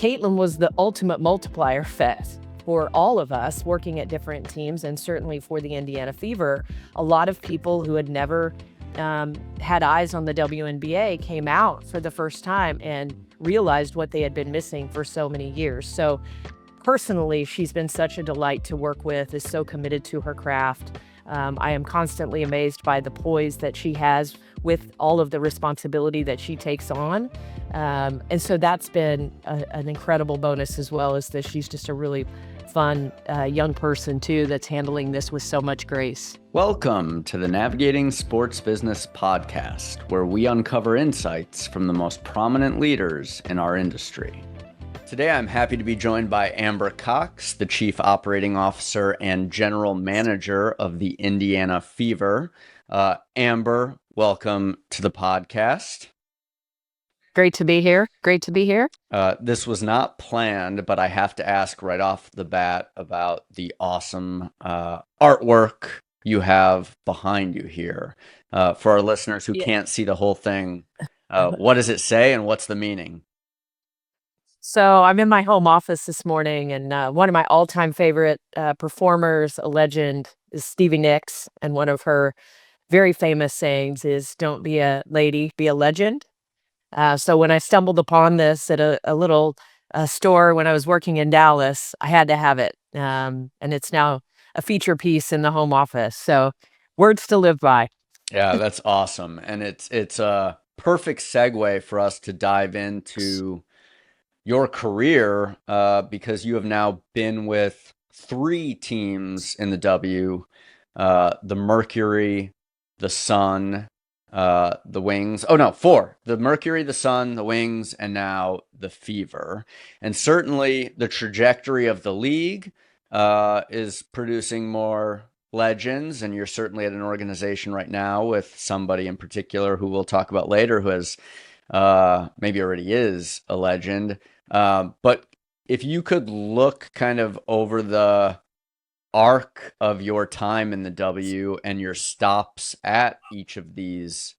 Caitlin was the ultimate multiplier effect for all of us working at different teams, and certainly for the Indiana Fever. A lot of people who had never had eyes on the WNBA came out for the first time and realized what they had been missing for so many years. So personally, she's been such a delight to work with, is so committed to her craft. I am constantly amazed by the poise that she has with all of the responsibility that she takes on. And so that's been an incredible bonus, as well as that she's just a really fun young person too that's handling this with so much grace. Welcome to the Navigating Sports Business podcast, where we uncover insights from the most prominent leaders in our industry. Today, I'm happy to be joined by Amber Cox, the Chief Operating Officer and General Manager of the Indiana Fever. Amber, welcome to the podcast. Great to be here. This was not planned, but I have to ask right off the bat about the awesome artwork you have behind you here. For our listeners who can't see the whole thing, what does it say and what's the meaning? So I'm in my home office this morning, and one of my all-time favorite performers, a legend, is Stevie Nicks. And one of her very famous sayings is, "Don't be a lady, be a legend." So when I stumbled upon this at a little store when I was working in Dallas, I had to have it. And it's now a feature piece in the home office. So words to live by. Yeah, that's awesome. And it's a perfect segue for us to dive into your career, because you have now been with 3 teams in the W, the Mercury, the Sun, the Wings. Oh no, 4. The Mercury, the Sun, the Wings, and now the Fever. And certainly the trajectory of the league is producing more legends, and you're certainly at an organization right now with somebody in particular who we'll talk about later who has maybe already is a legend. But if you could look kind of over the arc of your time in the W and your stops at each of these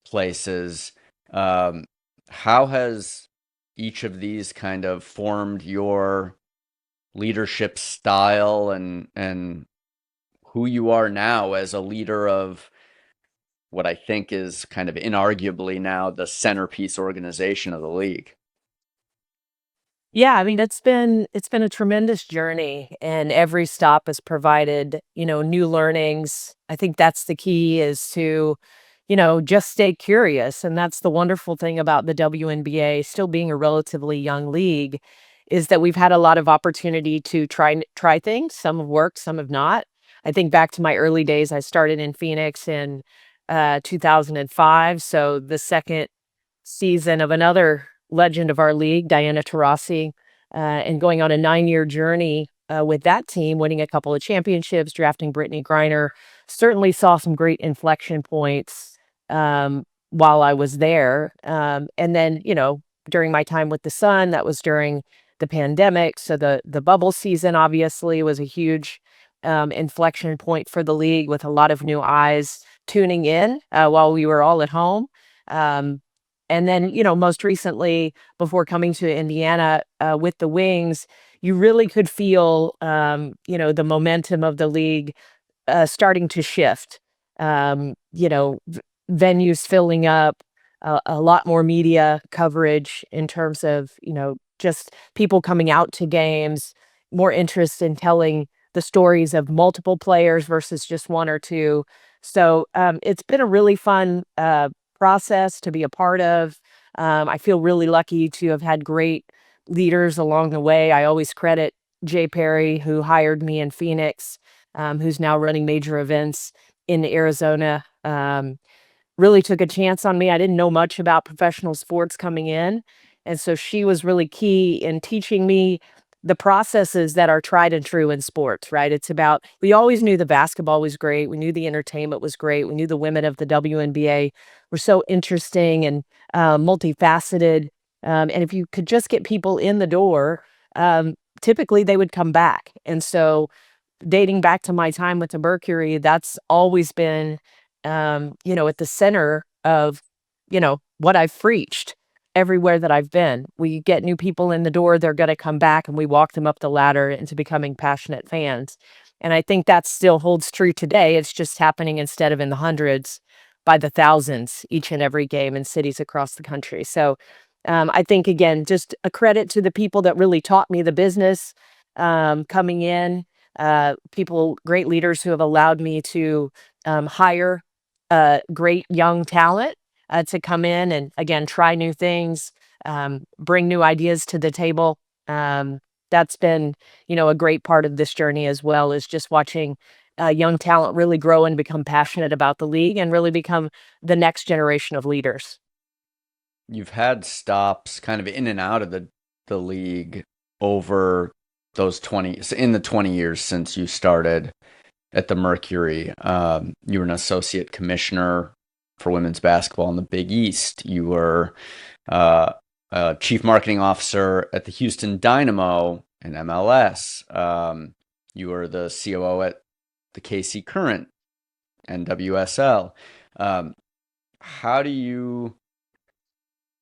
places, how has each of these kind of formed your leadership style and who you are now as a leader of what I think is kind of inarguably now the centerpiece organization of the league? Yeah, I mean, it's been a tremendous journey, and every stop has provided, new learnings. I think that's the key, is to, just stay curious. And that's the wonderful thing about the WNBA still being a relatively young league, is that we've had a lot of opportunity to try things. Some have worked, some have not. I think back to my early days, I started in Phoenix in 2005. So the second season of another legend of our league, Diana Taurasi, and going on a 9-year journey with that team, winning a couple of championships, drafting Brittany Griner. Certainly saw some great inflection points while I was there. And then, during my time with the Sun, that was during the pandemic. So the bubble season obviously was a huge inflection point for the league, with a lot of new eyes tuning in while we were all at home. And then, most recently, before coming to Indiana with the Wings, you really could feel, the momentum of the league starting to shift. Venues filling up, a lot more media coverage in terms of, just people coming out to games, more interest in telling the stories of multiple players versus just one or two. So it's been a really fun process to be a part of. I feel really lucky to have had great leaders along the way. I always credit Jay Perry, who hired me in Phoenix, who's now running major events in Arizona. Really took a chance on me. I didn't know much about professional sports coming in. And so she was really key in teaching me the processes that are tried and true in sports, right? It's about, we always knew the basketball was great. We knew the entertainment was great. We knew the women of the WNBA were so interesting and multifaceted. And if you could just get people in the door, typically they would come back. And so dating back to my time with the Mercury, that's always been, at the center of, what I've preached. everywhere that I've been. We get new people in the door, they're gonna come back, and we walk them up the ladder into becoming passionate fans. And I think that still holds true today. It's just happening instead of in the hundreds, by the thousands each and every game in cities across the country. So, I think, again, just a credit to the people that really taught me the business, coming in, people, great leaders who have allowed me to hire great young talent to come in and, again, try new things, bring new ideas to the table. Um, that's been, a great part of this journey as well, is just watching young talent really grow and become passionate about the league and really become the next generation of leaders. You've had stops kind of in and out of the league over those 20 in the 20 years since you started at the Mercury. You were an associate commissioner for women's basketball in the Big East. You were a chief marketing officer at the Houston Dynamo in MLS. You were the COO at the KC Current and WSL. How do you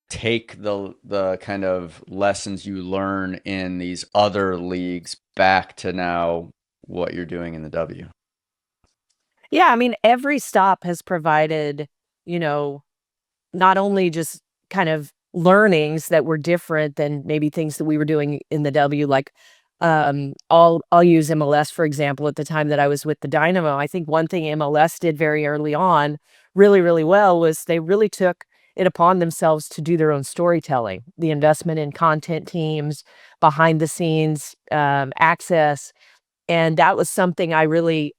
take the kind of lessons you learn in these other leagues back to now what you're doing in the W? Yeah, I mean, every stop has provided, you know, not only just kind of learnings that were different than maybe things that we were doing in the W, like, I'll use MLS, for example. At the time that I was with the Dynamo, I think one thing MLS did very early on really, really well was they really took it upon themselves to do their own storytelling, the investment in content teams, behind the scenes, access, and that was something I really,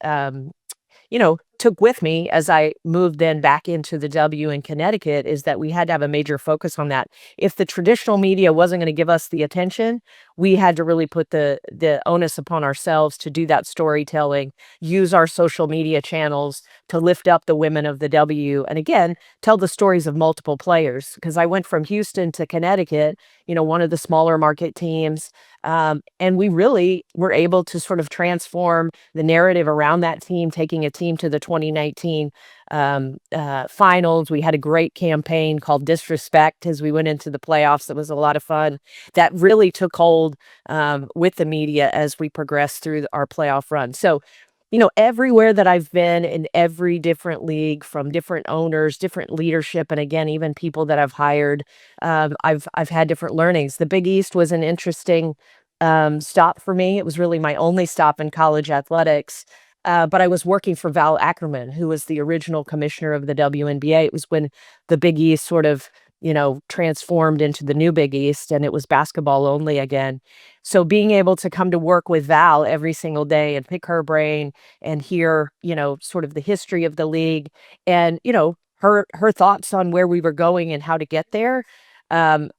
took with me as I moved then back into the W in Connecticut, is that we had to have a major focus on that. If the traditional media wasn't gonna give us the attention, we had to really put the onus upon ourselves to do that storytelling, use our social media channels to lift up the women of the W, and again, tell the stories of multiple players. Because I went from Houston to Connecticut, one of the smaller market teams, and we really were able to sort of transform the narrative around that team, taking a team to the 2019 finals. We had a great campaign called Disrespect as we went into the playoffs. It was a lot of fun. That really took hold with the media as we progressed through our playoff run. So, everywhere that I've been in every different league, from different owners, different leadership, and again, even people that I've hired, I've had different learnings. The Big East was an interesting stop for me. It was really my only stop in college athletics. But I was working for Val Ackerman, who was the original commissioner of the WNBA. It was when the Big East sort of, transformed into the new Big East, and it was basketball only again. So being able to come to work with Val every single day and pick her brain and hear, sort of the history of the league and, her thoughts on where we were going and how to get there,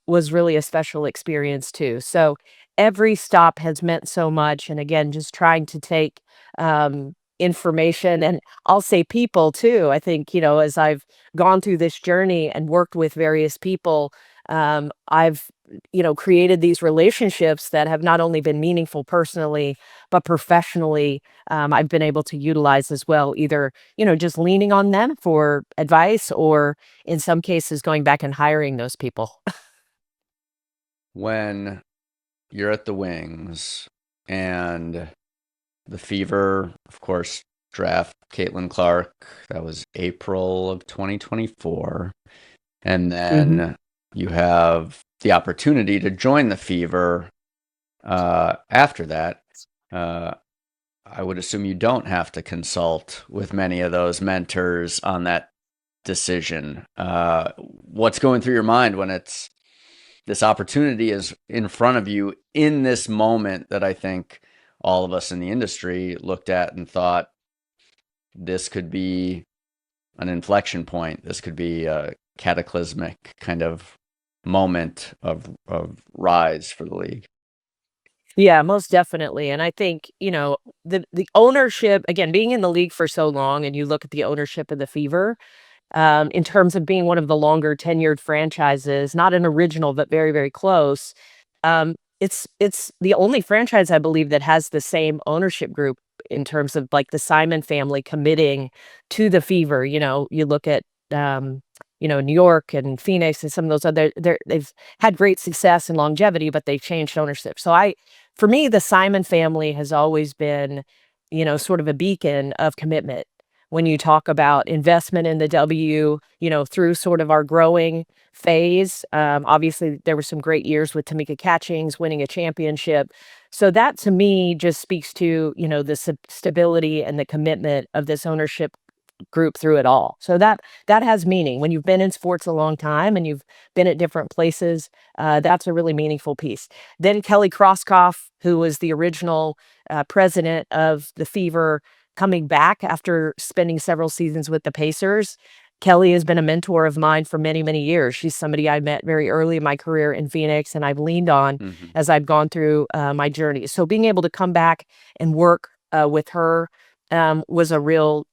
was really a special experience too. So every stop has meant so much. And again, just trying to take information, and I'll say people too. I think, as I've gone through this journey and worked with various people, I've, created these relationships that have not only been meaningful personally, but professionally, I've been able to utilize as well, either, just leaning on them for advice or in some cases going back and hiring those people. When you're at the Wings and the Fever, of course, draft Caitlin Clark, that was April of 2024. And Mhm. then you have the opportunity to join the Fever after that. Uh, I would assume you don't have to consult with many of those mentors on that decision. What's going through your mind when this opportunity is in front of you in this moment that I think all of us in the industry looked at and thought this could be an inflection point. This could be a cataclysmic kind of moment of rise for the league. Yeah, most definitely. And I think, the ownership, again, being in the league for so long, and you look at the ownership of the Fever, in terms of being one of the longer tenured franchises, not an original, but very, very close. It's the only franchise I believe that has the same ownership group in terms of like the Simon family committing to the Fever. You look at New York and Phoenix and some of those other, they've had great success and longevity, but they've changed ownership. So for me, the Simon family has always been, sort of a beacon of commitment when you talk about investment in the through sort of our growing phase. Obviously, there were some great years with Tamika Catchings winning a championship. So that to me just speaks to, the stability and the commitment of this ownership group through it all. So that has meaning. When you've been in sports a long time and you've been at different places, that's a really meaningful piece. Then Kelly Krauskopf, who was the original president of the Fever, coming back after spending several seasons with the Pacers. Kelly has been a mentor of mine for many, many years. She's somebody I met very early in my career in Phoenix, and I've leaned on Hmm. as I've gone through my journey. So being able to come back and work with her was a real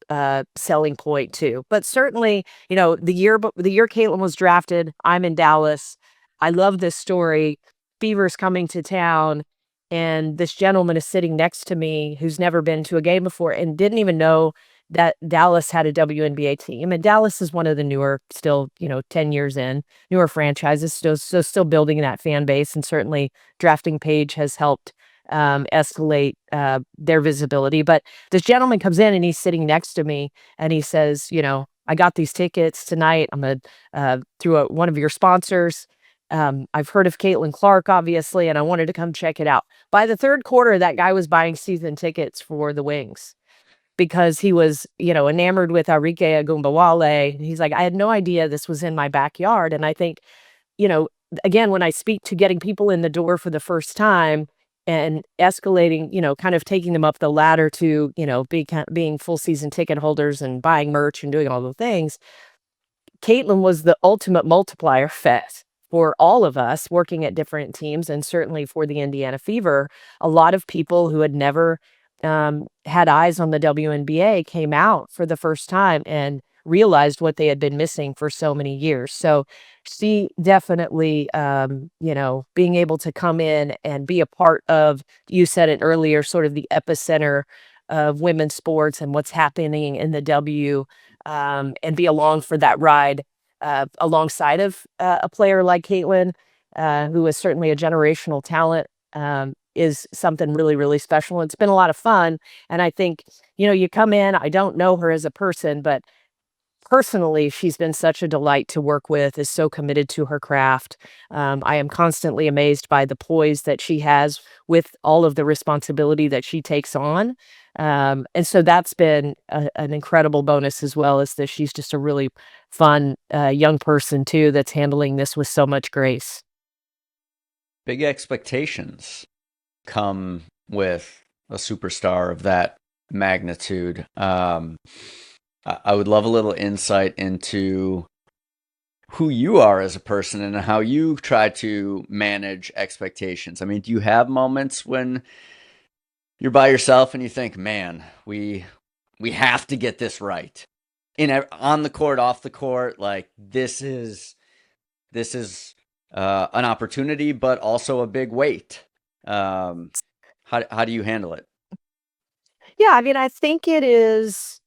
selling point too. But certainly, the year Caitlin was drafted, I'm in Dallas. I love this story. Fever's coming to town, and this gentleman is sitting next to me who's never been to a game before and didn't even know that Dallas had a WNBA team. And Dallas is one of the newer, still, 10 years in, newer franchises, still building that fan base. And certainly drafting Paige has helped escalate their visibility. But this gentleman comes in and he's sitting next to me and he says, I got these tickets tonight. I'm through one of your sponsors. I've heard of Caitlin Clark, obviously, and I wanted to come check it out. By the third quarter, that guy was buying season tickets for the Wings because he was, enamored with Arike Agumbawale. He's like, I had no idea this was in my backyard. And I think, you know, again, when I speak to getting people in the door for the first time and escalating, kind of taking them up the ladder to, being full season ticket holders and buying merch and doing all the things, Caitlin was the ultimate multiplier effect for all of us working at different teams and certainly for the Indiana Fever. A lot of people who had never had eyes on the WNBA came out for the first time and realized what they had been missing for so many years. So she definitely, being able to come in and be a part of, you said it earlier, sort of the epicenter of women's sports and what's happening in the and be along for that ride alongside of a player like Caitlin, who is certainly a generational talent, is something really, really special. It's been a lot of fun. And I think, you come in, I don't know her as a person, but personally, she's been such a delight to work with, is so committed to her craft. I am constantly amazed by the poise that she has with all of the responsibility that she takes on. And so that's been an incredible bonus as well as that she's just a really fun young person too that's handling this with so much grace. Big expectations come with a superstar of that magnitude. I would love a little insight into who you are as a person and how you try to manage expectations. I mean, do you have moments when you're by yourself and you think, man, we have to get this right on the court, off the court? Like this is an opportunity, but also a big weight. Um, how do you handle it? Yeah, I mean, I think it is,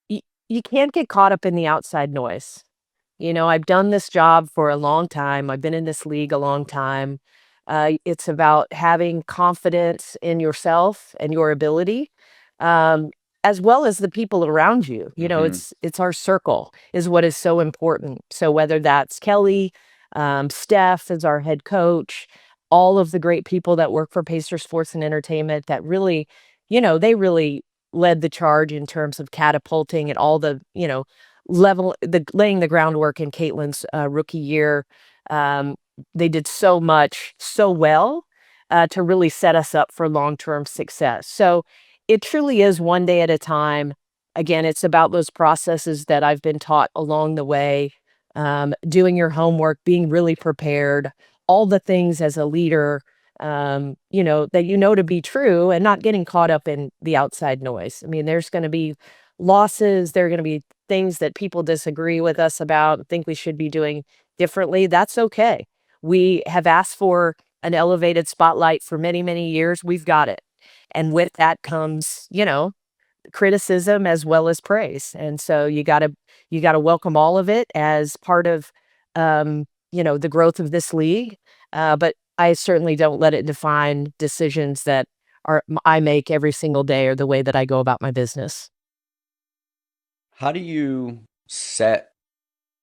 you can't get caught up in the outside noise. I've done this job for a long time. I've been in this league a long time. It's about having confidence in yourself and your ability, um, as well as the people around you. Hmm. It's our circle is what is so important. So whether that's Kelly, Steph is our head coach, all of the great people that work for Pacer Sports and Entertainment that really, they really led the charge in terms of catapulting and all the, laying the groundwork in Caitlin's rookie year. Um, they did so much so well to really set us up for long-term success. So it truly is one day at a time. Again, it's about those processes that I've been taught along the way, doing your homework, being really prepared, all the things as a leader, that to be true and not getting caught up in the outside noise. I mean, there's going to be losses, there are going to be things that people disagree with us about, think we should be doing differently. That's okay. We have asked for an elevated spotlight for many, many years. We've got it. And with that comes, criticism as well as praise. And so You got to welcome all of it as part of, the growth of this league. But I certainly don't let it define decisions that I make every single day or the way that I go about my business. How do you set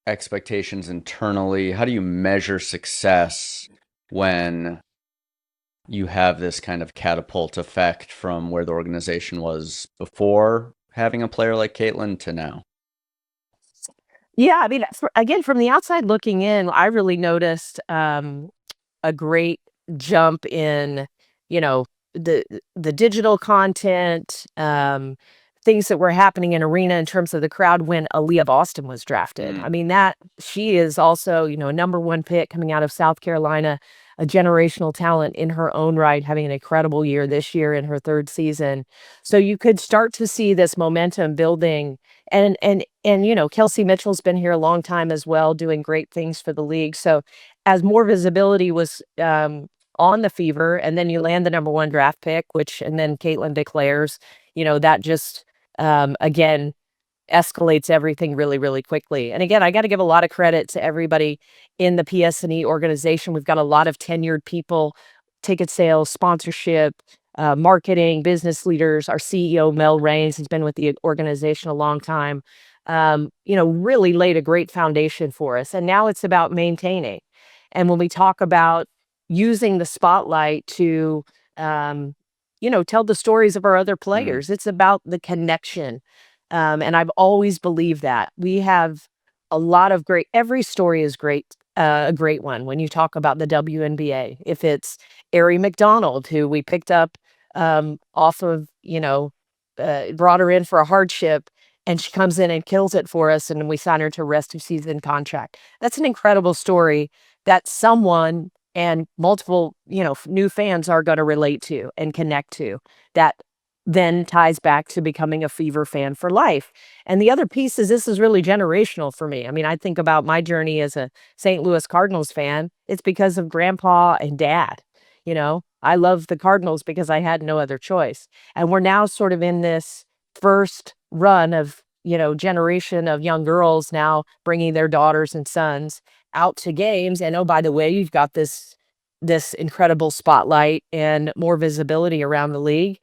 expectations internally? How do you measure success when you have this kind of catapult effect from where the organization was before having a player like Caitlin to now? Yeah, I mean, again, from the outside looking in, I really noticed a great jump in, you know, the the digital content, things that were happening in arena in terms of the crowd when Aaliyah Boston was drafted. Mm. I mean, that she is also, a number one pick coming out of South Carolina, a generational talent in her own right, having an incredible year this year in her third season. So you could start to see this momentum building. And Kelsey Mitchell's been here a long time as well, doing great things for the league. So as more visibility was, on the Fever, and then you land the number 1 draft pick, which and then Caitlin declares, that just, again, escalates everything really, really quickly. And again, I gotta give a lot of credit to everybody in the PS&E organization. We've got a lot of tenured people, ticket sales, sponsorship, marketing, business leaders. Our CEO, Mel Raines, has been with the organization a long time. Really laid a great foundation for us. And now it's about maintaining. And when we talk about using the spotlight to, tell the stories of our other Mm. players, it's about the connection, and I've always believed that. We have a lot of every story is great, a great one when you talk about the WNBA. If it's Ari McDonald, who we picked up, off of, brought her in for a hardship, and she comes in and kills it for us, and we sign her to a rest of season contract. That's an incredible story that someone and multiple, new fans are gonna relate to and connect to. That then ties back to becoming a Fever fan for life. And the other piece is this is really generational for me. I mean, I think about my journey as a St. Louis Cardinals fan. It's because of grandpa and dad. I love the Cardinals because I had no other choice. And we're now sort of in this first run of, generation of young girls now bringing their daughters and sons out to games. And oh, by the way, you've got this incredible spotlight and more visibility around the league,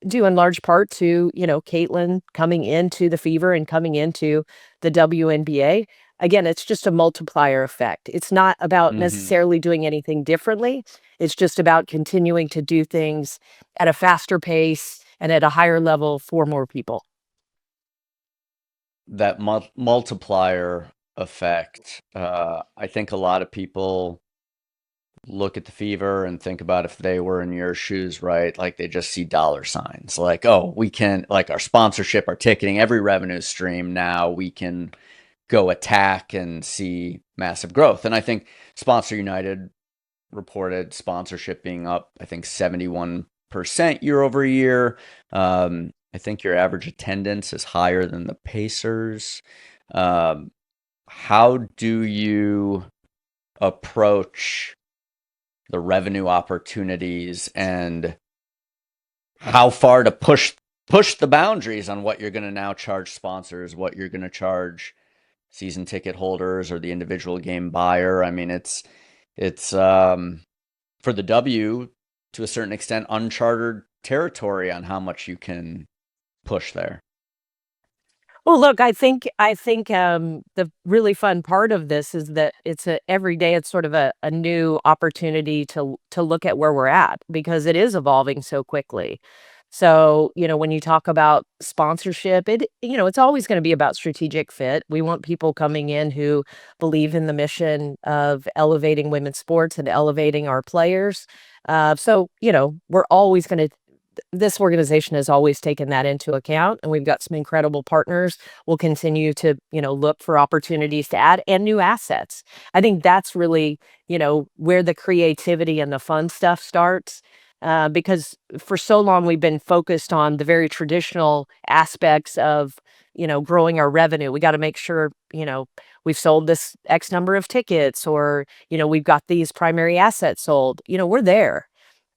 due in large part to, Caitlin coming into the Fever and coming into the WNBA. Again, it's just a multiplier effect. It's not about Hmm. necessarily doing anything differently. It's just about continuing to do things at a faster pace and at a higher level for more people. That multiplier effect, I think a lot of people look at the Fever and think about if they were in your shoes, right? Like they just see dollar signs. Like, oh, we can, like our sponsorship, our ticketing, every revenue stream now we can go attack and see massive growth. And I think Sponsor United reported sponsorship being up, I think 71% year over year. I think your average attendance is higher than the Pacers. Um, how do you approach the revenue opportunities and how far to push the boundaries on what you're going to now charge sponsors, what you're going to charge season ticket holders or the individual game buyer? I mean, it's for the W to a certain extent uncharted territory on how much you can push there. Well, look, I think the really fun part of this is that every day it's sort of a new opportunity to look at where we're at because it is evolving so quickly. So, when you talk about sponsorship, it's always going to be about strategic fit. We want people coming in who believe in the mission of elevating women's sports and elevating our players. So, we're always going to this organization has always taken that into account, and we've got some incredible partners. We'll continue to, look for opportunities to add and new assets. I think that's really, where the creativity and the fun stuff starts. Because for so long we've been focused on the very traditional aspects of, growing our revenue. We got to make sure, we've sold this X number of tickets, or, we've got these primary assets sold. We're there.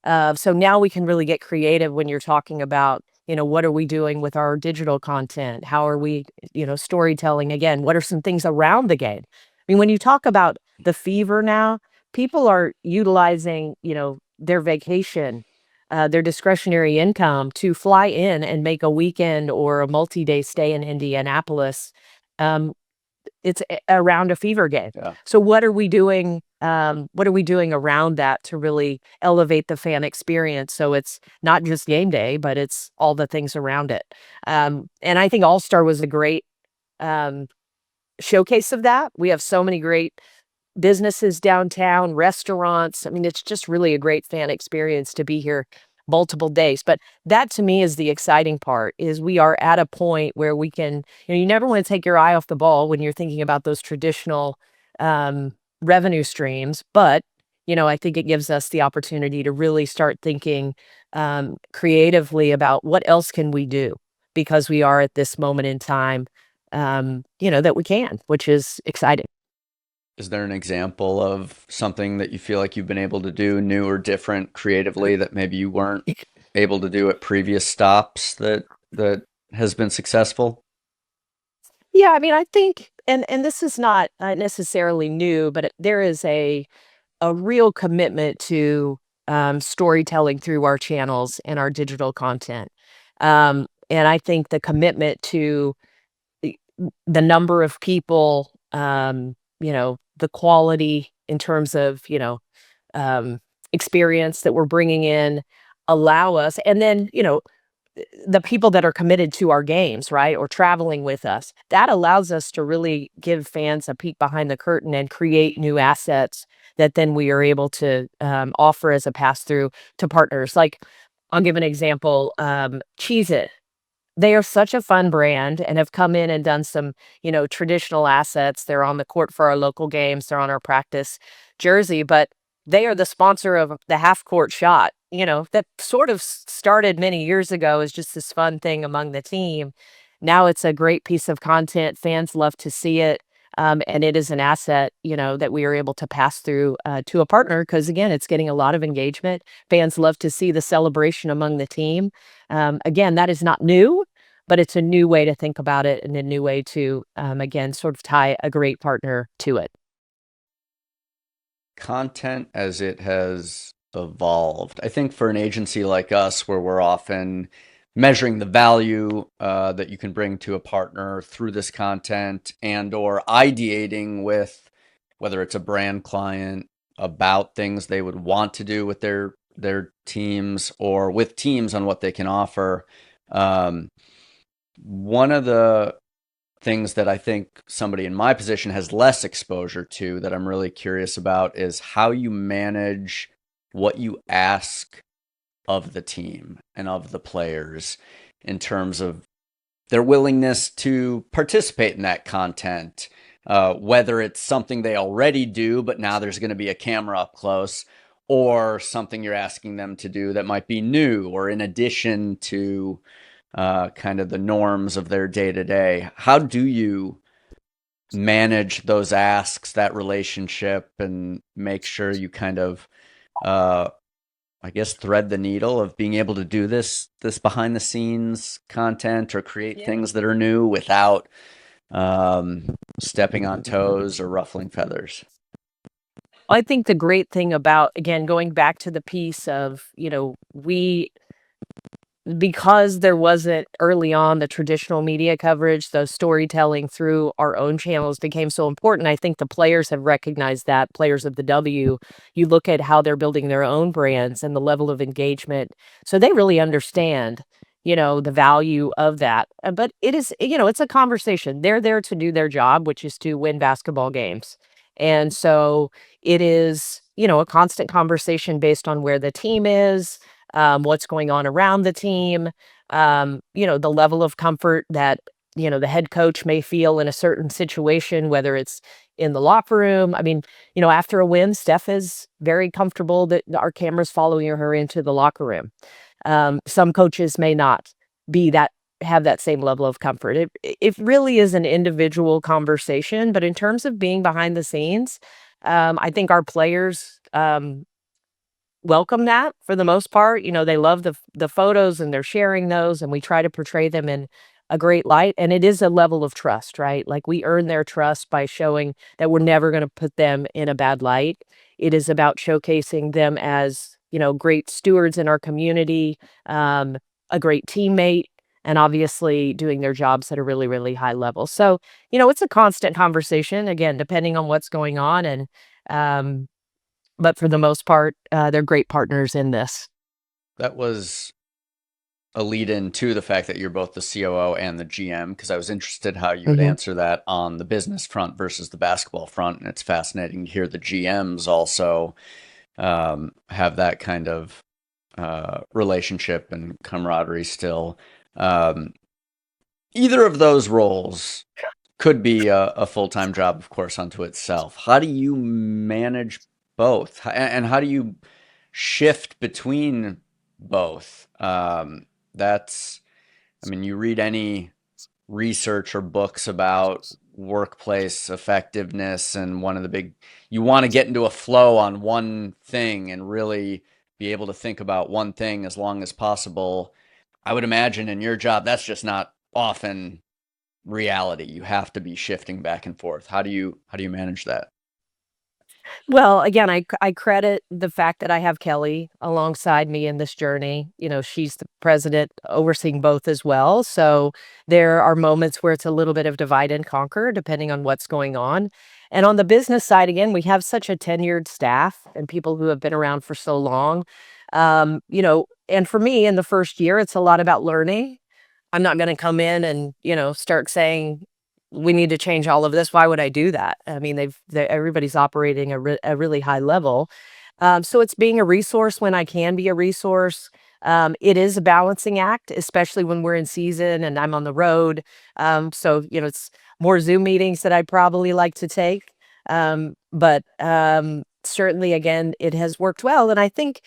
So now we can really get creative when you're talking about, what are we doing with our digital content? How are we, storytelling again? What are some things around the game? I mean, when you talk about the fever now, people are utilizing, their vacation, their discretionary income to fly in and make a weekend or a multi-day stay in Indianapolis. Um, it's around a fever game. Yeah. So what are we doing? What are we doing around that to really elevate the fan experience? So it's not just game day, but it's all the things around it. And I think All Star was a great um, showcase of that. We have so many great businesses downtown, restaurants. I mean, it's just really a great fan experience to be here multiple days. But that to me is the exciting part is we are at a point where we can, you never want to take your eye off the ball when you're thinking about those traditional um, revenue streams. But, I think it gives us the opportunity to really start thinking creatively about what else can we do because we are at this moment in time, that we can, which is exciting. Is there an example of something that you feel like you've been able to do new or different creatively that maybe you weren't able to do at previous stops that has been successful? Yeah, I mean, I think and this is not, necessarily new, but there is a real commitment to, storytelling through our channels and our digital content. And I think the commitment to the number of people, the quality in terms of, um, experience that we're bringing in allow us and then, the people that are committed to our games, right, or traveling with us, that allows us to really give fans a peek behind the curtain and create new assets that then we are able to offer as a pass through to partners. Like, I'll give an example. Cheez It. They are such a fun brand and have come in and done some, traditional assets. They're on the court for our local games. They're on our practice jersey, but they are the sponsor of the half court shot, that sort of started many years ago as just this fun thing among the team. Now it's a great piece of content. Fans love to see it. And it is an asset, that we are able to pass through to a partner because, again, it's getting a lot of engagement. Fans love to see the celebration among the team. Again, that is not new, but it's a new way to think about it and a new way to, again, sort of tie a great partner to it. Content as it has evolved. I think for an agency like us, where we're often measuring the value that you can bring to a partner through this content and or ideating with whether it's a brand client about things they would want to do with their teams or with teams on what they can offer. Um, One of the things that I think somebody in my position has less exposure to that I'm really curious about is how you manage what you ask of the team and of the players in terms of their willingness to participate in that content, whether it's something they already do, but now there's going to be a camera up close, or something you're asking them to do that might be new or in addition to kind of the norms of their day to day. How do you manage those asks, that relationship, and make sure you kind of, uh, I guess, thread the needle of being able to do this behind the scenes content or create Yeah. things that are new without um, stepping on toes or ruffling feathers? I think the great thing about, again, going back to the piece of, we because there wasn't early on the traditional media coverage, the storytelling through our own channels became so important. I think the players have recognized that, players of the W. You look at how they're building their own brands and the level of engagement. So they really understand, the value of that. But it is, it's a conversation. They're there to do their job, which is to win basketball games. And so it is, a constant conversation based on where the team is, what's going on around the team, the level of comfort that, the head coach may feel in a certain situation, whether it's in the locker room. I mean, after a win, Steph is very comfortable that our cameras following her into the locker room. Some coaches may not be that have that same level of comfort. It really is an individual conversation, but in terms of being behind the scenes, I think our players welcome that for the most part. They love the photos and they're sharing those, and we try to portray them in a great light. And it is a level of trust, right? Like we earn their trust by showing that we're never going to put them in a bad light. It is about showcasing them as, great stewards in our community, a great teammate, and obviously doing their jobs at a really, really high level. So, it's a constant conversation, again, depending on what's going on. And, um, but for the most part, they're great partners in this. That was a lead in to the fact that you're both the COO and the GM, because I was interested how you would Mhm. answer that on the business front versus the basketball front. And it's fascinating to hear the GMs also have that kind of relationship and camaraderie still. Um, Either of those roles could be a full-time job, of course, unto itself. How do you manage both? And how do you shift between both? That's, I mean, you read any research or books about workplace effectiveness, and one of the big, you want to get into a flow on one thing and really be able to think about one thing as long as possible. I would imagine in your job, that's just not often reality. You have to be shifting back and forth. How do you manage that? Well, again, I credit the fact that I have Kelly alongside me in this journey. She's the president overseeing both as well. So there are moments where it's a little bit of divide and conquer depending on what's going on. And on the business side, again, we have such a tenured staff and people who have been around for so long. And for me in the first year, it's a lot about learning. I'm not gonna come in and, start saying, "We need to change all of this." Why would I do that? I mean, everybody's operating a really high level. So it's being a resource when I can be a resource. It is a balancing act, especially when we're in season and I'm on the road. So, it's more Zoom meetings that I'd probably like to take. But certainly, again, it has worked well, and I think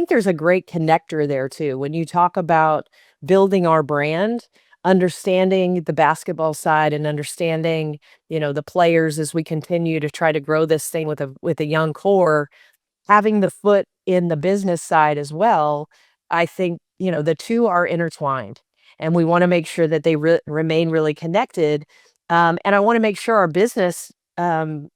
there's a great connector there too. When you talk about building our brand, understanding the basketball side and understanding, the players as we continue to try to grow this thing with a young core, having the foot in the business side as well, I think, the two are intertwined. And we want to make sure that they remain really connected. And I want to make sure the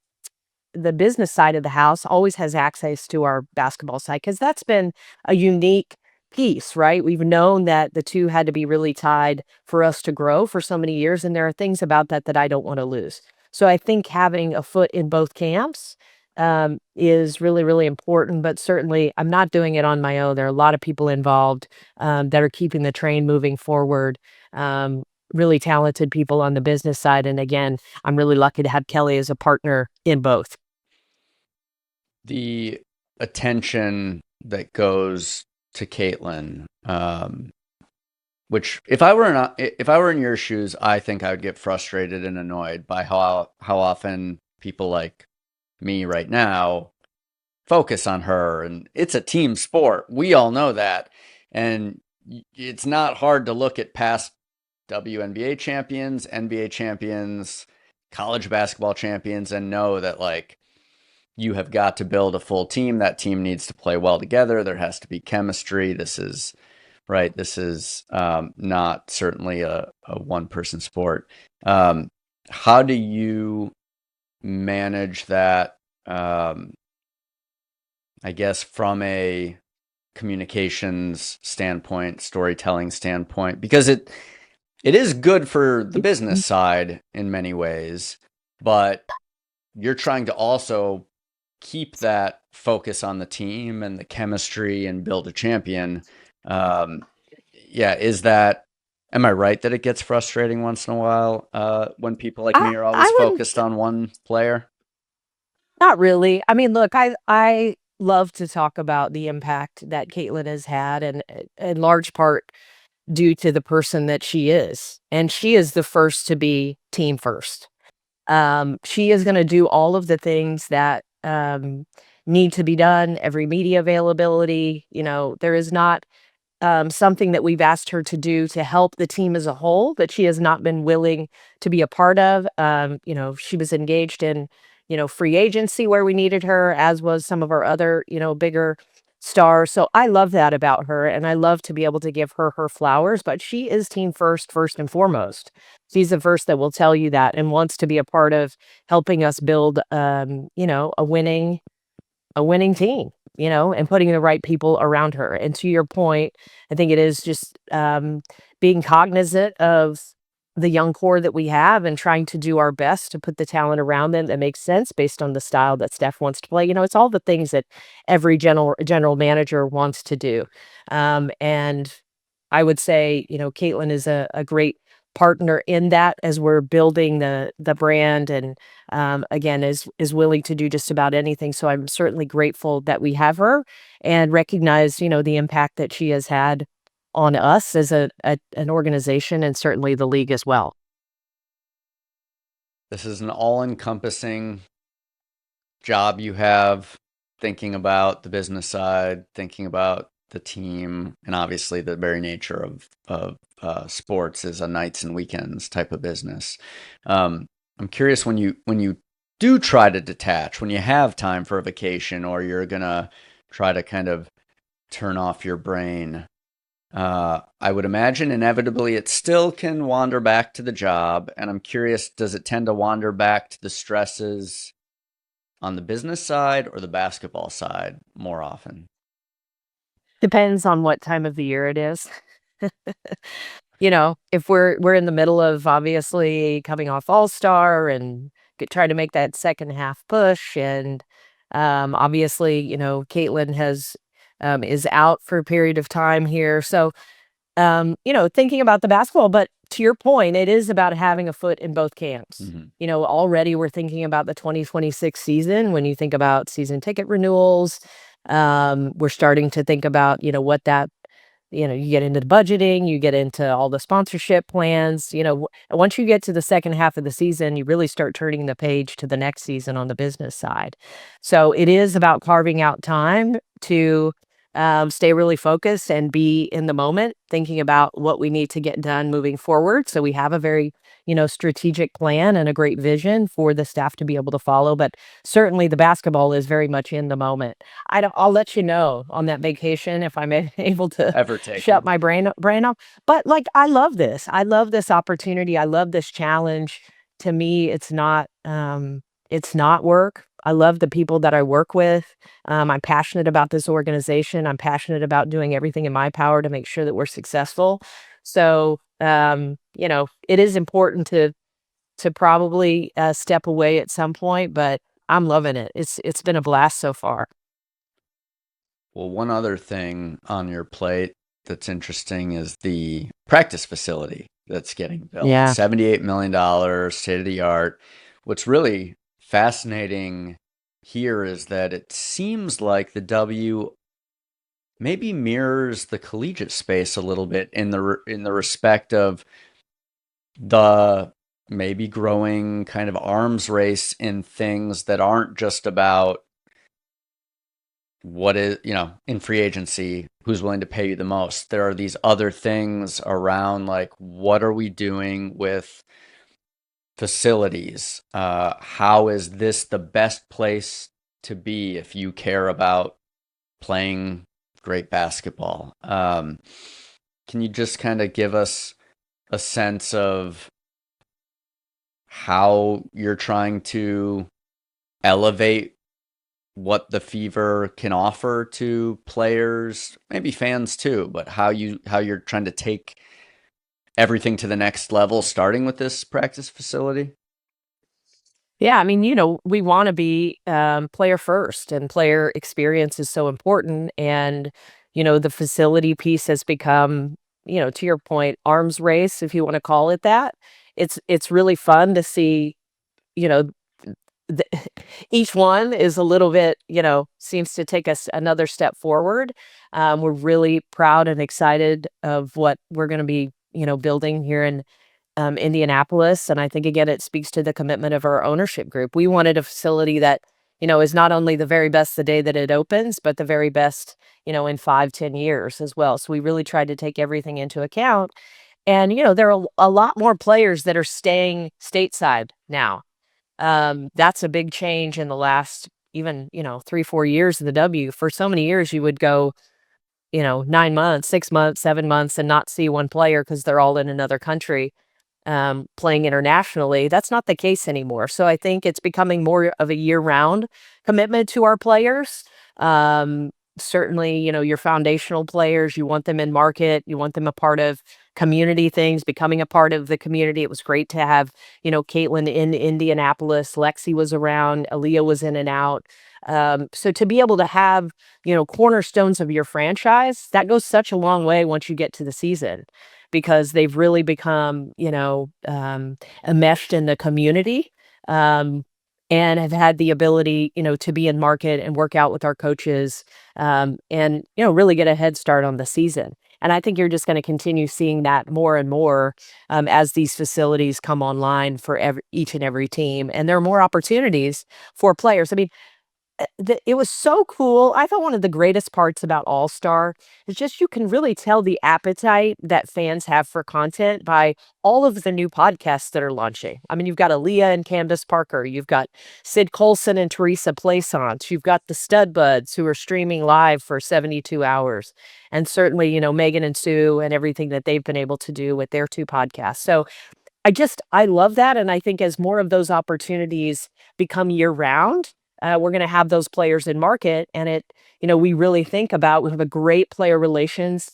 business side of the house always has access to our basketball side because that's been a unique piece, right? We've known that the two had to be really tied for us to grow for so many years, and there are things about that that I don't want to lose. So I think having a foot in both camps is really, really important. But certainly, I'm not doing it on my own. There are a lot of people involved that are keeping the train moving forward. Um, Really talented people on the business side, and again, I'm really lucky to have Kelly as a partner in both. The attention that goes to Caitlin, which if I were in your shoes, I think I would get frustrated and annoyed by how often people like me right now focus on her, and it's a team sport. We all know that. And it's not hard to look at past WNBA champions, NBA champions, college basketball champions, and know that like you have got to build a full team. That team needs to play well together. There has to be chemistry. This is right. This is not certainly a one person sport. Um, how do you manage that? I guess from a communications standpoint, storytelling standpoint, because it is good for the business side in many ways, but you're trying to also keep that focus on the team and the chemistry and build a champion. Um, yeah, am I right that it gets frustrating once in a while when people like I me are always I wouldn't focused on one player? not really. I mean, look, I love to talk about the impact that Caitlin has had, and in large part due to the person that she is. And she is the first to be team first. She is gonna do all of the things that need to be done, every media availability. There is not something that we've asked her to do to help the team as a whole that she has not been willing to be a part of. She was engaged in, free agency where we needed her, as was some of our other, bigger star. So I love that about her, and I love to be able to give her her flowers, but she is team first, first and foremost. She's the first that will tell you that and wants to be a part of helping us build, a winning team, and putting the right people around her. And to your point, I think it is just being cognizant of the young core that we have and trying to do our best to put the talent around them that makes sense based on the style that Steph wants to play. It's all the things that every general manager wants to do. And I would say, Caitlin is a great partner in that as we're building the brand and again, is willing to do just about anything. So I'm certainly grateful that we have her and recognize, the impact that she has had on us as an organization and certainly the league as well. This is an all-encompassing job you have, thinking about the business side, thinking about the team, and obviously the very nature of sports is a nights and weekends type of business. I'm curious, when you do try to detach, when you have time for a vacation, or you're gonna try to kind of turn off your brain. I would imagine inevitably it still can wander back to the job, and I'm curious, does it tend to wander back to the stresses on the business side or the basketball side more often? Depends on what time of the year it is. If we're in the middle of obviously coming off All-Star and trying to make that second half push, and obviously, Caitlin is out for a period of time here. So thinking about the basketball, but to your point, it is about having a foot in both camps. Hmm. Already we're thinking about the 2026 season when you think about season ticket renewals. We're starting to think about, what that you get into the budgeting, you get into all the sponsorship plans, once you get to the second half of the season, you really start turning the page to the next season on the business side. So it is about carving out time to stay really focused and be in the moment, thinking about what we need to get done moving forward. So we have a very, strategic plan and a great vision for the staff to be able to follow. But certainly the basketball is very much in the moment. I'll let you know on that vacation if I'm able to Ever shut taken? my brain off. But, like, I love this. I love this opportunity. I love this challenge. To me, it's not work. I love the people that I work with. I'm passionate about this organization. I'm passionate about doing everything in my power to make sure that we're successful. So, it is important to probably, step away at some point, but I'm loving it. It's been a blast so far. Well, one other thing on your plate that's interesting is the practice facility that's getting built. Yeah. $78 million, state of the art. What's really fascinating here is that it seems like the W maybe mirrors the collegiate space a little bit in the respect of the maybe growing kind of arms race in things that aren't just about what is, in free agency, who's willing to pay you the most. There are these other things around, like, what are we doing with facilities? How is this the best place to be if you care about playing great basketball? Can you just kind of give us a sense of how you're trying to elevate what the Fever can offer to players, maybe fans too, but how you're trying to take everything to the next level, starting with this practice facility? Yeah, I mean, we wanna be, player first, and player experience is so important, and, the facility piece has become, to your point, arms race, if you wanna call it that. It's really fun to see, you know, the each one is a little bit, seems to take us another step forward. We're really proud and excited of what we're gonna be, building here in Indianapolis. And I think, again, it speaks to the commitment of our ownership group. We wanted a facility that, is not only the very best the day that it opens, but the very best, in 5, 10 years as well. So we really tried to take everything into account. And, there are a lot more players that are staying stateside now. That's a big change in the last, even, 3, 4 years of the W. For so many years, you would go, 9 months, 6 months, 7 months and not see one player because they're all in another country, playing internationally. That's not the case anymore. So I think it's becoming more of a year-round commitment to our players. Um, Certainly, your foundational players, you want them in market, you want them a part of community things, becoming a part of the community. It was great to have, Caitlin in Indianapolis, Lexi was around, Aaliyah was in and out. So to be able to have, cornerstones of your franchise, that goes such a long way once you get to the season because they've really become, enmeshed in the community, um, and have had the ability, to be in market and work out with our coaches, and, really get a head start on the season. And I think you're just going to continue seeing that more and more, as these facilities come online for each and every team. And there are more opportunities for players. I mean, it was so cool. I thought one of the greatest parts about All-Star is just you can really tell the appetite that fans have for content by all of the new podcasts that are launching. I mean, you've got Aaliyah and Candace Parker, you've got Sid Colson and Teresa Plaisance, you've got the Stud Buds who are streaming live for 72 hours, and certainly, Megan and Sue and everything that they've been able to do with their two podcasts. So I love that, and I think as more of those opportunities become year-round, we're gonna have those players in market, and we really think about we have a great player relations,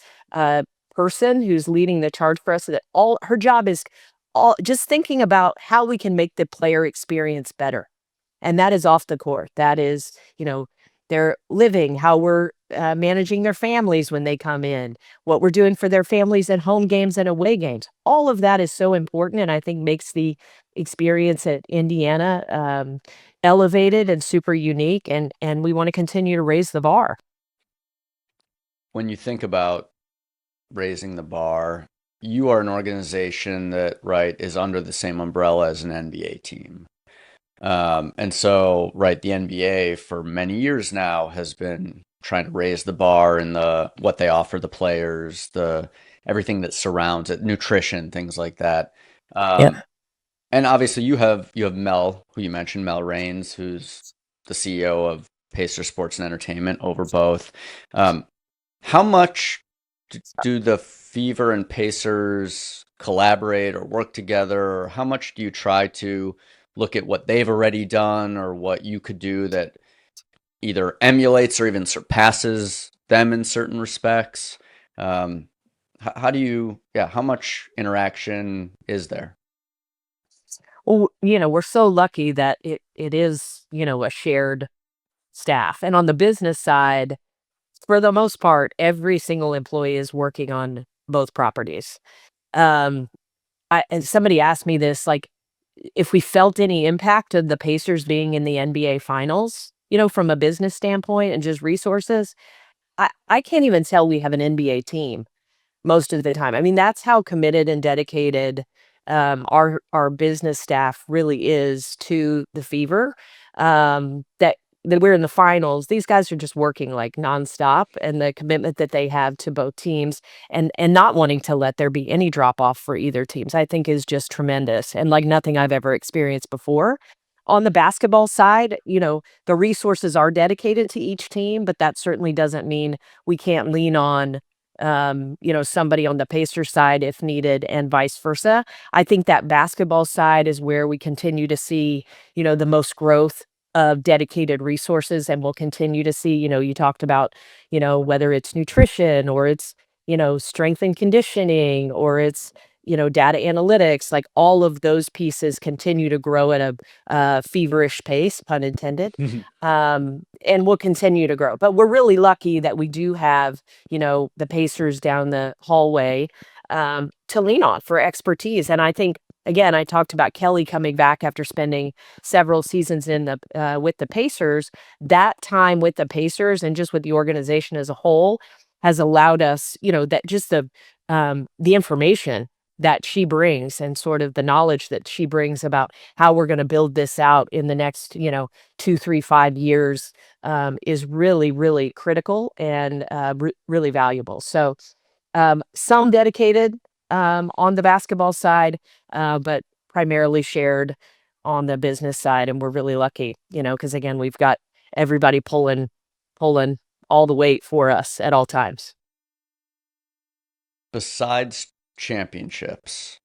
person who's leading the charge for us that all her job is all just thinking about how we can make the player experience better. And that is off the court. That is, their living, how we're managing their families when they come in, what we're doing for their families at home games and away games. All of that is so important, and I think makes the experience at Indiana elevated and super unique. And we want to continue to raise the bar. When you think about raising the bar, you are an organization that, right, is under the same umbrella as an NBA team. And so, right, the NBA for many years now has been trying to raise the bar in the what they offer the players, the everything that surrounds it, nutrition, things like that. Yeah. And obviously, you have Mel, who you mentioned, Mel Raines, who's the CEO of Pacer Sports and Entertainment over both. Um, how much do the Fever and Pacers collaborate or work together? Or how much do you try to look at what they've already done or what you could do that either emulates or even surpasses them in certain respects? Um, how do you, yeah, how much interaction is there? Well, we're so lucky that it is, a shared staff. And on the business side, for the most part, every single employee is working on both properties. Um, and somebody asked me this, like, if we felt any impact of the Pacers being in the NBA finals, from a business standpoint and just resources. I can't even tell we have an NBA team most of the time. I mean, that's how committed and dedicated, our business staff really is to the Fever, that we're in the finals. These guys are just working, like, nonstop, and the commitment that they have to both teams and not wanting to let there be any drop off for either teams, I think is just tremendous and like nothing I've ever experienced before. On the basketball side, the resources are dedicated to each team, but that certainly doesn't mean we can't lean on, somebody on the Pacers side if needed and vice versa. I think that basketball side is where we continue to see, the most growth of dedicated resources, and we'll continue to see, you talked about, whether it's nutrition or it's, strength and conditioning or it's, data analytics, like all of those pieces continue to grow at a feverish pace, pun intended. And will continue to grow. But we're really lucky that we do have, the Pacers down the hallway, to lean on for expertise. And I think, again, I talked about Kelly coming back after spending several seasons in the with the Pacers. That time with the Pacers and just with the organization as a whole has allowed us, that just the information that she brings and sort of the knowledge that she brings about how we're going to build this out in the next, 2, 3, 5 years, is really, really critical and really valuable. So some dedicated, on the basketball side, but primarily shared on the business side. And we're really lucky, because again, we've got everybody pulling all the weight for us at all times. Besides championships,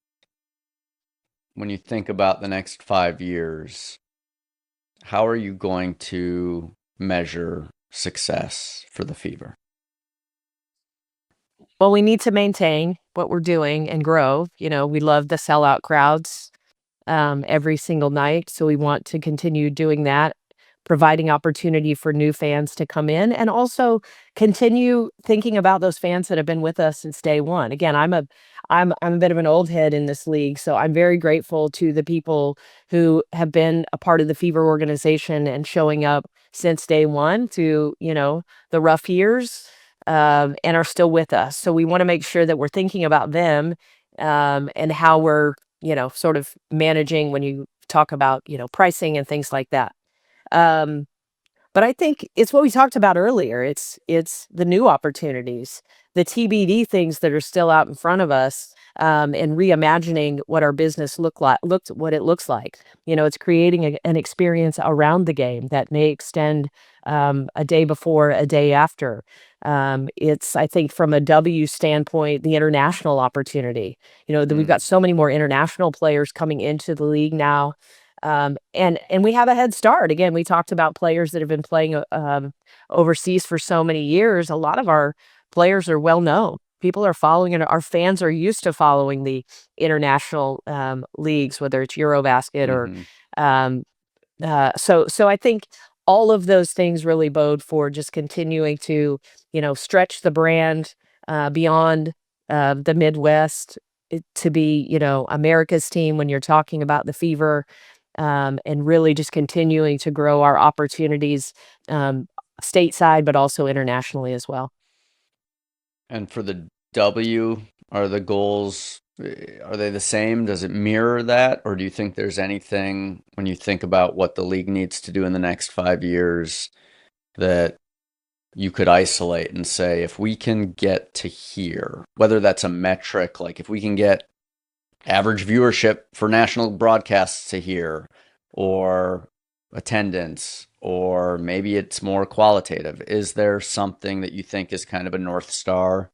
when you think about the next 5 years, how are you going to measure success for the Fever? Well, we need to maintain what we're doing and grow. We love the sellout crowds every single night. So we want to continue doing that, providing opportunity for new fans to come in, and also continue thinking about those fans that have been with us since day one. Again, I'm a bit of an old head in this league, so I'm very grateful to the people who have been a part of the Fever organization and showing up since day one to the rough years, and are still with us. So we want to make sure that we're thinking about them, and how we're sort of managing when you talk about, pricing and things like that. Um, but I think it's what we talked about earlier. It's the new opportunities, the TBD things that are still out in front of us, and reimagining what our business looked what it looks like. It's creating an experience around the game that may extend a day before, a day after. It's, I think, from a W standpoint, the international opportunity. That we've got so many more international players coming into the league now, and we have a head start. Again, we talked about players that have been playing overseas for so many years. A lot of our players are well known. People are following it. Our fans are used to following the international leagues, whether it's Eurobasket or Mm-hmm. um, so I think all of those things really bode for just continuing to, stretch the brand beyond the Midwest, to be, America's team when you're talking about the Fever, and really just continuing to grow our opportunities stateside, but also internationally as well. And for the W, are the goals, are they the same? Does it mirror that? Or do you think there's anything when you think about what the league needs to do in the next 5 years that you could isolate and say, if we can get to here, whether that's a metric, like if we can get average viewership for national broadcasts to here, or attendance, or maybe it's more qualitative, is there something that you think is kind of a North Star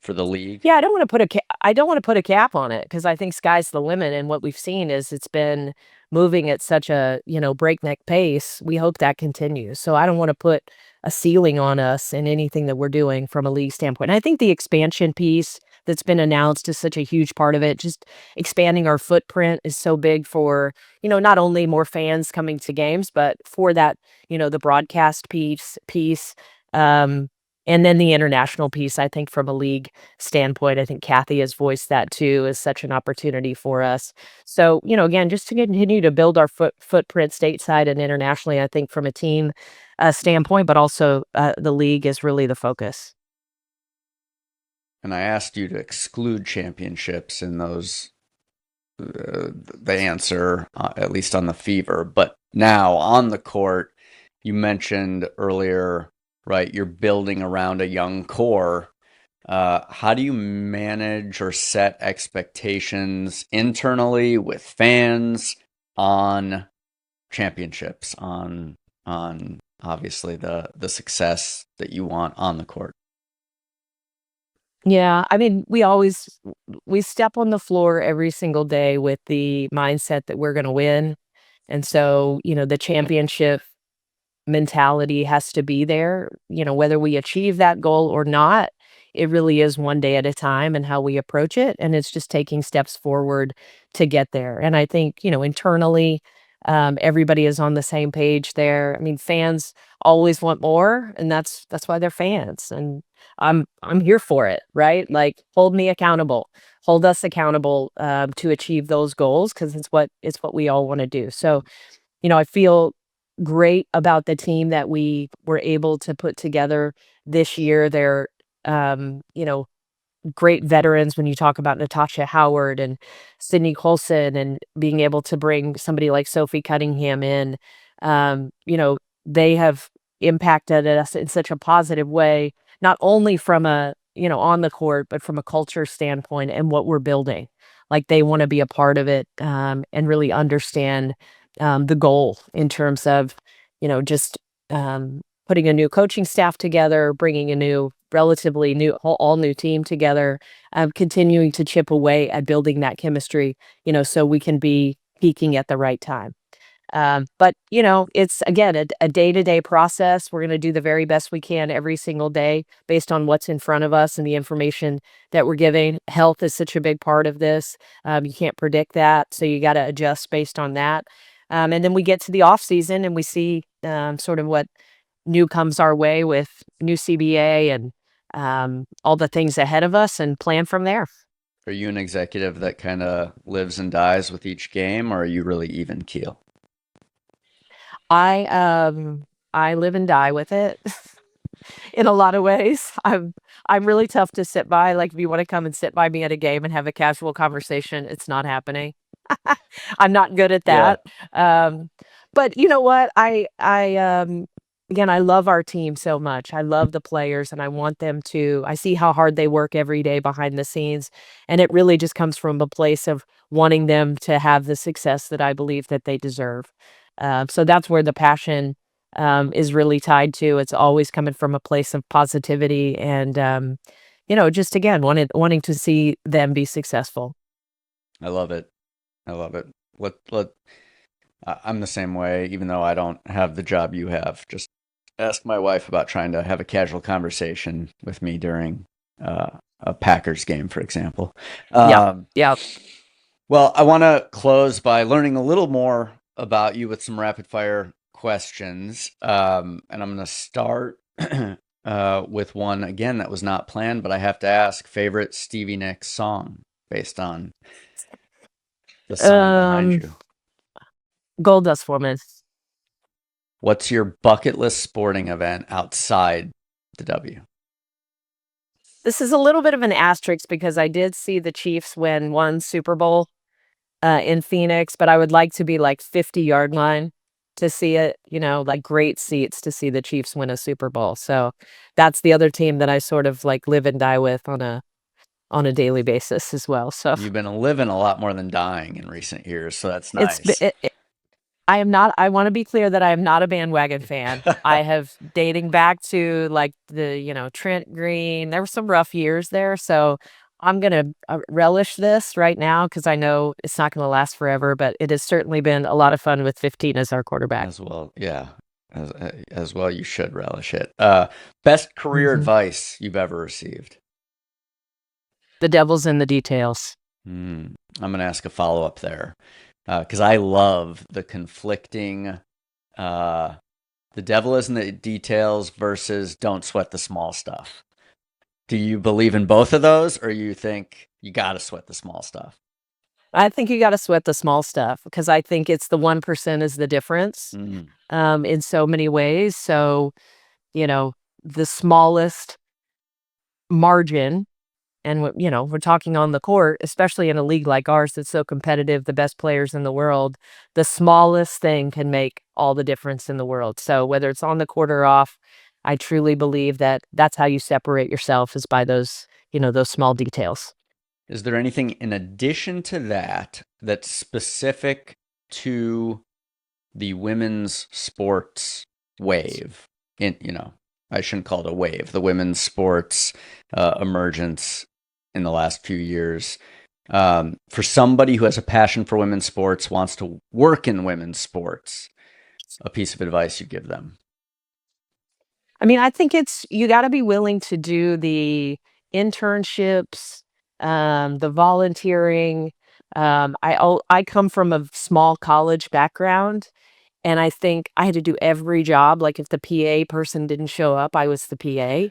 for the league? Yeah, I don't wanna put a cap on it, because I think sky's the limit, and what we've seen is it's been moving at such a, breakneck pace. We hope that continues. So I don't wanna put a ceiling on us in anything that we're doing from a league standpoint. And I think the expansion piece that's been announced is such a huge part of it. Just expanding our footprint is so big for, not only more fans coming to games, but for that, the broadcast piece, um, and then the international piece. I think from a league standpoint, I think Kathy has voiced that too as such an opportunity for us. So, again, just to continue to build our footprint stateside and internationally, I think from a team standpoint, but also the league is really the focus. And I asked you to exclude championships in those, the answer, at least on the Fever. But now on the court, you mentioned earlier, right? You're building around a young core. How do you manage or set expectations internally with fans on championships, on obviously the success that you want on the court? Yeah, I mean, we step on the floor every single day with the mindset that we're going to win. And so, the championship mentality has to be there, whether we achieve that goal or not. It really is one day at a time and how we approach it. And it's just taking steps forward to get there. And I think, internally, everybody is on the same page there. I mean, fans always want more, and that's why they're fans. And I'm here for it, right? Like, hold me accountable, hold us accountable to achieve those goals, because it's what we all want to do. So, I feel great about the team that we were able to put together this year. They're, great veterans when you talk about Natasha Howard and Sydney Colson, and being able to bring somebody like Sophie Cunningham in. They have impacted us in such a positive way, not only from a, on the court, but from a culture standpoint and what we're building. Like, they want to be a part of it, and really understand the goal in terms of just putting a new coaching staff together, bringing a relatively new, all new team together, continuing to chip away at building that chemistry, so we can be peaking at the right time. But it's again a day-to-day process. We're going to do the very best we can every single day based on what's in front of us and the information that we're giving. Health is such a big part of this. You can't predict that, so you got to adjust based on that. And then we get to the off season and we see sort of what new comes our way with new CBA and all the things ahead of us, and plan from there. Are you an executive that kind of lives and dies with each game, or are you really even keel? I I live and die with it in a lot of ways. I'm really tough to sit by. Like, if you want to come and sit by me at a game and have a casual conversation, it's not happening. I'm not good at Yeah. that. Um, but you know what? Again, I love our team so much. I love the players and I want them to. I see how hard they work every day behind the scenes. And it really just comes from a place of wanting them to have the success that I believe that they deserve. So that's where the passion is really tied to. It's always coming from a place of positivity and, just again, wanting to see them be successful. I love it. I love it. I'm the same way, even though I don't have the job you have. Just ask my wife about trying to have a casual conversation with me during a Packers game, for example. Yeah. Um, Yeah. well, I want to close by learning a little more about you with some rapid fire questions. And I'm going to start with one again that was not planned, but I have to ask, favorite Stevie Nicks song based on the sign behind Um, you. Gold Dust Woman. What's your bucket list sporting event outside the W? This is a little bit of an asterisk because I did see the Chiefs win one Super Bowl in Phoenix, but I would like to be like 50-yard line to see it, like great seats to see the Chiefs win a Super Bowl. So that's the other team that I sort of like live and die with on a daily basis as well. So You've been living a lot more than dying in recent years, so that's it's nice. I am not I wanna be clear that I am not a bandwagon fan. I have dating back to, like, Trent Green. There were some rough years there, so I'm gonna, relish this right now because I know it's not gonna last forever, but it has certainly been a lot of fun with 15 as our quarterback. As well, yeah. As well, you should relish it. Best career Mhm. advice you've ever received? The devil's in the details. I'm going to ask a follow up there because I love the conflicting. Uh, the devil is in the details versus don't sweat the small stuff. Do you believe in both of those, or you think you got to sweat the small stuff? I think you gotta sweat the small stuff because I think it's the 1% is the difference, Mm. in so many ways. So, you know, the smallest margin. And we're talking on the court, especially in a league like ours that's so competitive, the best players in the world, the smallest thing can make all the difference in the world. So whether it's on the court or off, I truly believe that that's how you separate yourself is by those small details. Is there anything in addition to that that's specific to the women's sports wave? I shouldn't call it a wave. The women's sports emergence in the last few years. For somebody who has a passion for women's sports, wants to work in women's sports, a piece of advice you give them. I mean, I think you got to be willing to do the internships, the volunteering. I come from a small college background. And I think I had to do every job, like, if the PA person didn't show up, I was the PA.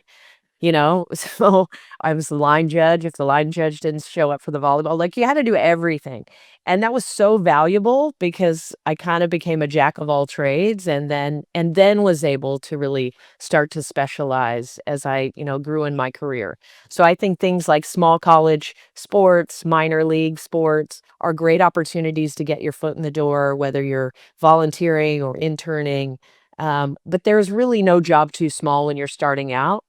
So I was the line judge if the line judge didn't show up for the volleyball, like, you had to do everything, and that was so valuable because I kinda became a jack of all trades and then was able to really start to specialize as I, grew in my career. So I think things like small college sports, minor league sports are great opportunities to get your foot in the door, whether you're volunteering or interning, but there's really no job too small when you're starting out.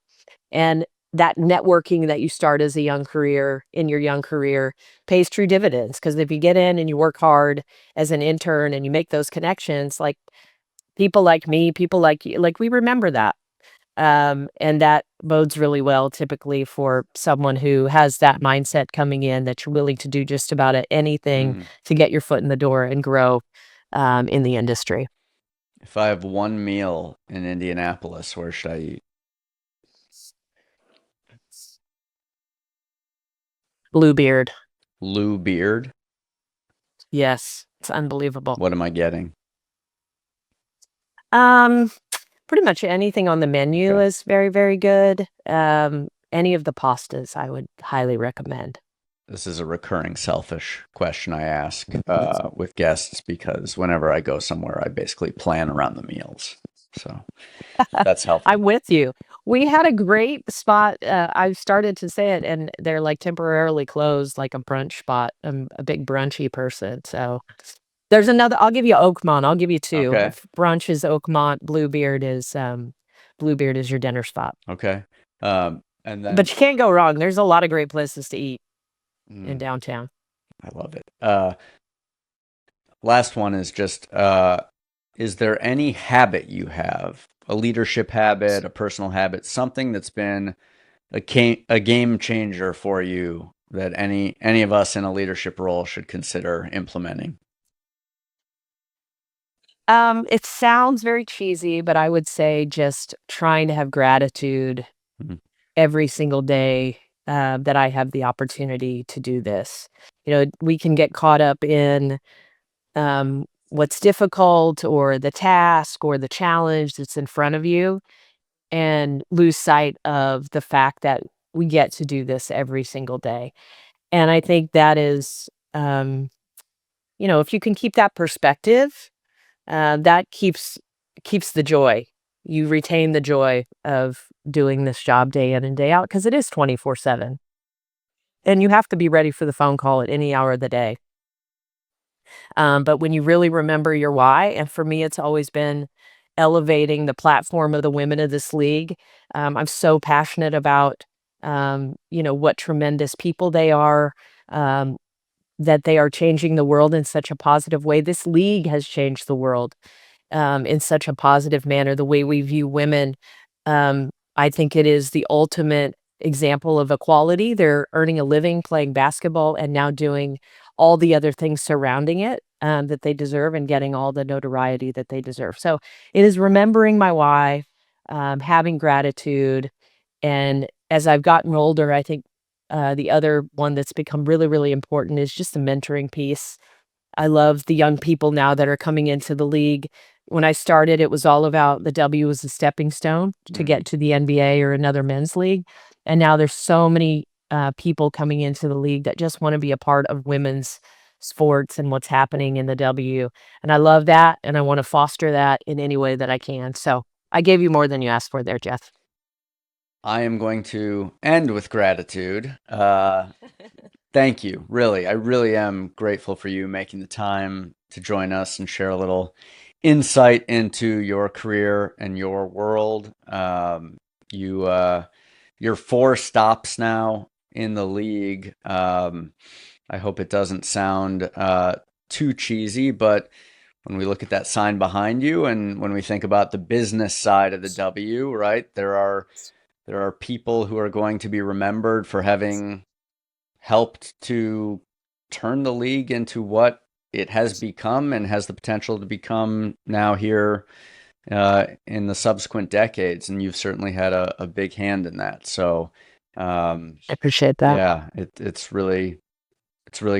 And that networking that you start as a young career in your young career pays true dividends because if you get in and you work hard as an intern and you make those connections, like people like me, people like you, like we remember that. And that bodes really well typically for someone who has that mindset coming in that you're willing to do just about anything Mm. to get your foot in the door and grow in the industry. If I have one meal in Indianapolis, where should I eat? Bluebeard. Lou Beard? Yes, it's unbelievable. What am I getting? Um, Pretty much anything on the menu Okay. is very, very good. Any of the pastas I would highly recommend. This is a recurring selfish question I ask with guests because whenever I go somewhere, I basically plan around the meals. So that's helpful. I'm with you. We had a great spot. I started to say it, and they're like temporarily closed, like a brunch spot. I'm a big brunchy person. So there's another. I'll give you Oakmont. I'll give you two. Okay. If brunch is Oakmont, Bluebeard is your dinner spot. Okay. And then, But you can't go wrong. There's a lot of great places to eat in mm, downtown. I love it. Last one is just is there any habit you have, a leadership habit, a personal habit, something that's been a game changer for you that any of us in a leadership role should consider implementing? It sounds very cheesy, but I would say just trying to have gratitude Mhm. every single day that I have the opportunity to do this. You know, we can get caught up in what's difficult or the task or the challenge that's in front of you and lose sight of the fact that we get to do this every single day. And I think that is, if you can keep that perspective, that keeps the joy. You retain the joy of doing this job day in and day out because it is 24/7. And you have to be ready for the phone call at any hour of the day. But when you really remember your why, and for me, it's always been elevating the platform of the women of this league. I'm so passionate about, what tremendous people they are, um, that they are changing the world in such a positive way. This league has changed the world in such a positive manner. The way we view women, I think it is the ultimate example of equality. They're earning a living playing basketball and now doing all the other things surrounding it that they deserve and getting all the notoriety that they deserve. So it is remembering my why, having gratitude. And as I've gotten older, I think the other one that's become really, really important is just the mentoring piece. I love the young people now that are coming into the league. When I started, it was all about the W as a stepping stone to Mm. get to the NBA or another men's league. And now there's so many people coming into the league that just want to be a part of women's sports and what's happening in the W. And I love that. And I want to foster that in any way that I can. So I gave you more than you asked for there, Jeff. I am going to end with gratitude. Thank you. Really, I really am grateful for you making the time to join us and share a little insight into your career and your world. You're 4 stops now in the league. I hope it doesn't sound too cheesy, but when we look at that sign behind you and when we think about the business side of the W, right, there are people who are going to be remembered for having helped to turn the league into what it has become and has the potential to become now here in the subsequent decades. And you've certainly had a big hand in that. So, I appreciate that. yeah, it's really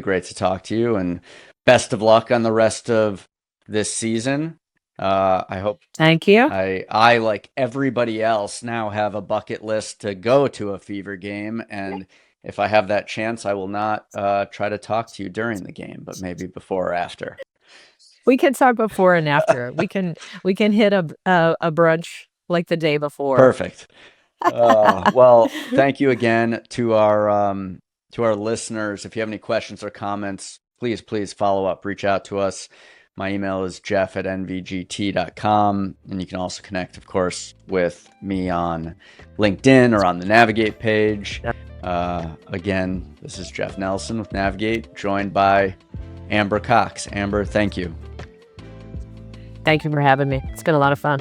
great to talk to you, and best of luck on the rest of this season. I hope Thank you. I like everybody else now have a bucket list to go to a Fever game, and if I have that chance, I will not try to talk to you during the game, but maybe before or after. We can talk before and after. We can hit a brunch like the day before. Perfect. Well, thank you again to our listeners. If you have any questions or comments, please follow up, reach out to us. My email is jeff@nvgt.com, and you can also connect, of course, with me on LinkedIn or on the Navigate page. Again, this is Jeff Nelson with Navigate, joined by Amber Cox. Amber, thank you. Thank you for having me. It's been a lot of fun.